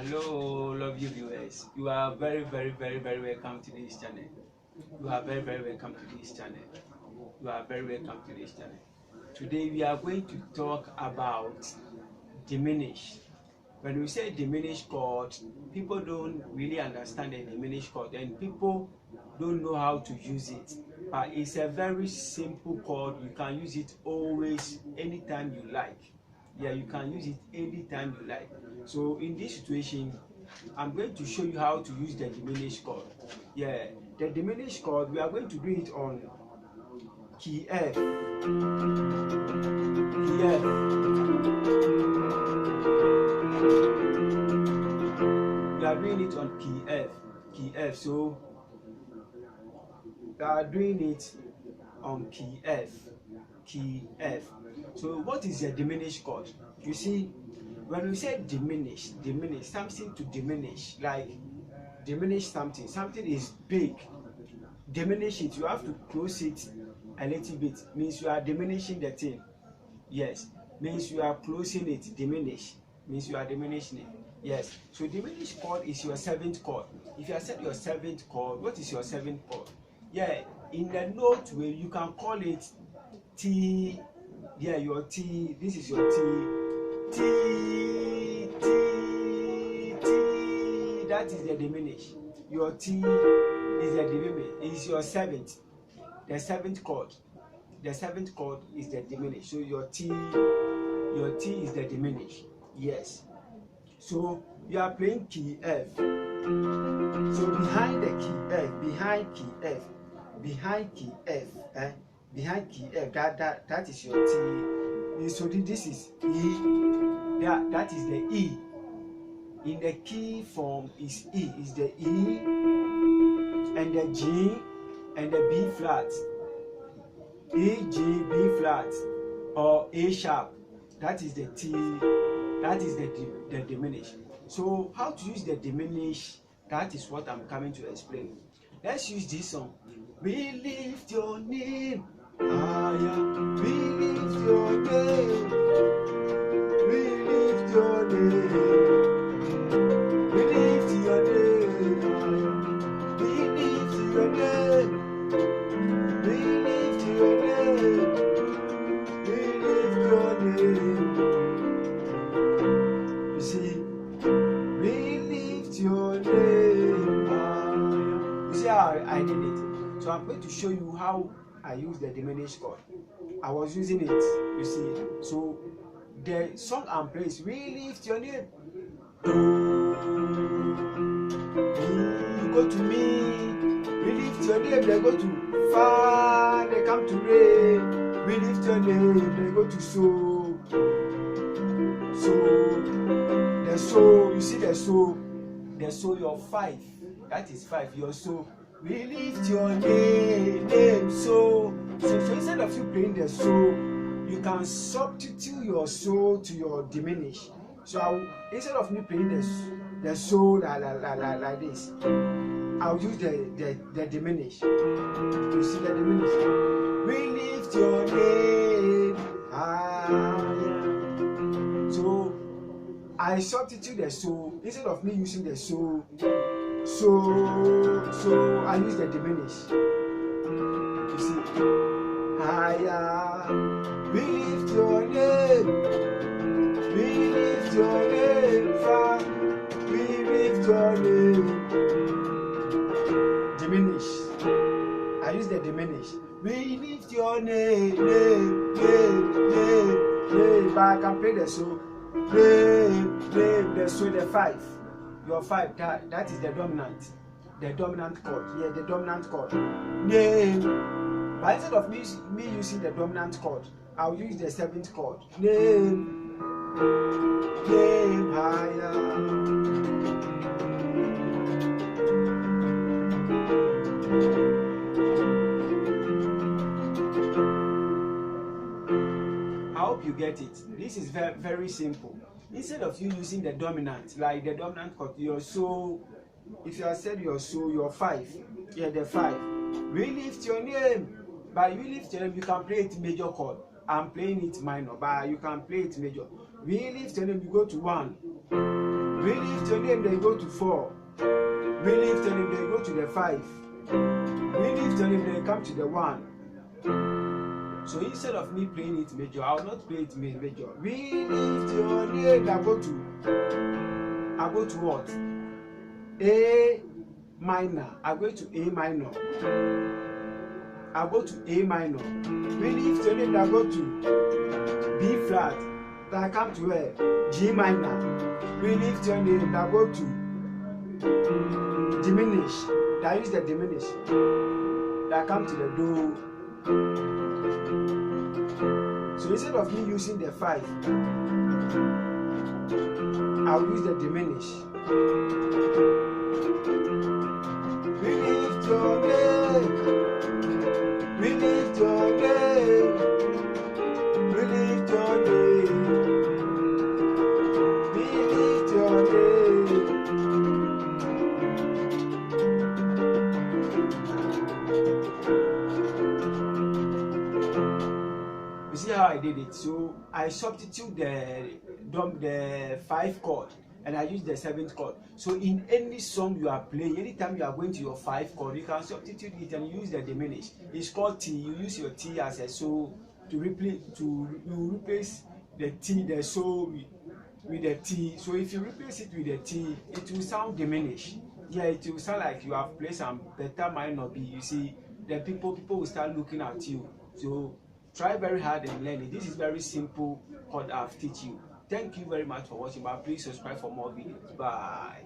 Hello, love you viewers. You are very welcome to this channel. You are very welcome to this channel. You are very welcome to this channel. Today we are going to talk about diminish. When we say diminished chord, people don't really understand the diminished chord, and people don't know how to use it. But it's a very simple chord. You can use it always, anytime you like. Yeah, you can use it anytime you like. So in this situation, I'm going to show you how to use the diminished chord. Yeah, the diminished chord, we are going to do it on key F. Key F. We are doing it on key F. Key F. So we are doing it on key F. Key F. So what is a diminished chord? You see, when we say diminish, something to diminish, like diminish something. Something is big. Diminish it. You have to close it a little bit. Means you are diminishing the thing. Yes. Means you are closing it. Diminish. Means you are diminishing it. Yes. So diminished chord is your seventh chord. If you have said your seventh chord, what is your seventh chord? Yeah. In the note way, you can call it T. Yeah, your T. This is your T. T. That is the diminish. Your T is the diminish. Is your seventh. The seventh chord. The seventh chord is the diminish. So your T is the diminish. Yes. So you are playing key F. So behind the key F, behind key F, behind key F, that is your T. So this is E. That is the E. In the key form is E. Is the E and the G and the B flat. E, G, B flat or A sharp. That is the T. That is the diminish. So how to use the diminish? That is what I'm coming to explain. Let's use this song. We lift your name higher. We lift your name. We lift your name. We lift your name higher. We lift your name. We lift your name. We lift your name. You see, we lift your name higher. You see how I did it? So I'm going to show you how I use the diminished chord. I was using it, you see. So the song I'm playing is we lift your name. You go to me, we lift your name, they go to fa, they come to re, we lift your name, they go to so. So the so, you see the so, your 5, that is 5, your so. We lift your name, so instead of you playing the so, you can substitute your so to your diminish. So instead of me playing the so like this, I'll use the diminish. You see the diminish. We lift your name higher. So I substitute the so instead of me using the so I use the diminish. You see, higher. We lift your name. We lift your name far. We lift your name. Diminish. I use the diminish. We lift your name. But I can play the so. The so the 5. Your 5, that is the dominant chord. Yeah, the dominant chord. Name. But instead of me using the dominant chord, I'll use the 7th chord. Name higher. I hope you get it. This is very simple. Instead of you using the dominant, like the dominant chord, your so, if you have said your so, your 5, yeah, the 5. We lift your name. But you lift your name, you can play it major chord. I'm playing it minor, but you can play it major. We lift your name, you go to 1. We We lift your name, then you go to 4. We lift your name, then you go to the 5. We lift your name, then you come to the 1. So instead of me playing it major, I will not play it major. We lift your name, I go to what? A minor. I go to A minor. I go to A minor. We lift your name, I go to B flat. Then I come to where? G minor. We lift your name, I go to diminish. Then I use the diminish. Then I come to the do. So instead of me using the 5, I'll use the diminish. We lift your name. We lift your name. We lift your name. We lift your name. You see how I did it? So I substitute the 5 chord and I use the 7th chord. So in any song you are playing, anytime you are going to your 5 chord, you can substitute it and use the diminish. It's called T. You use your T as a so to replace the T, the so with the T. So if you replace it with the T, it will sound diminished. Yeah, it will sound like you have played some better minor B. You see, the people will start looking at you. So try very hard and learn it. This is very simple chord I've teach you. Thank you very much for watching, but please subscribe for more videos. Bye.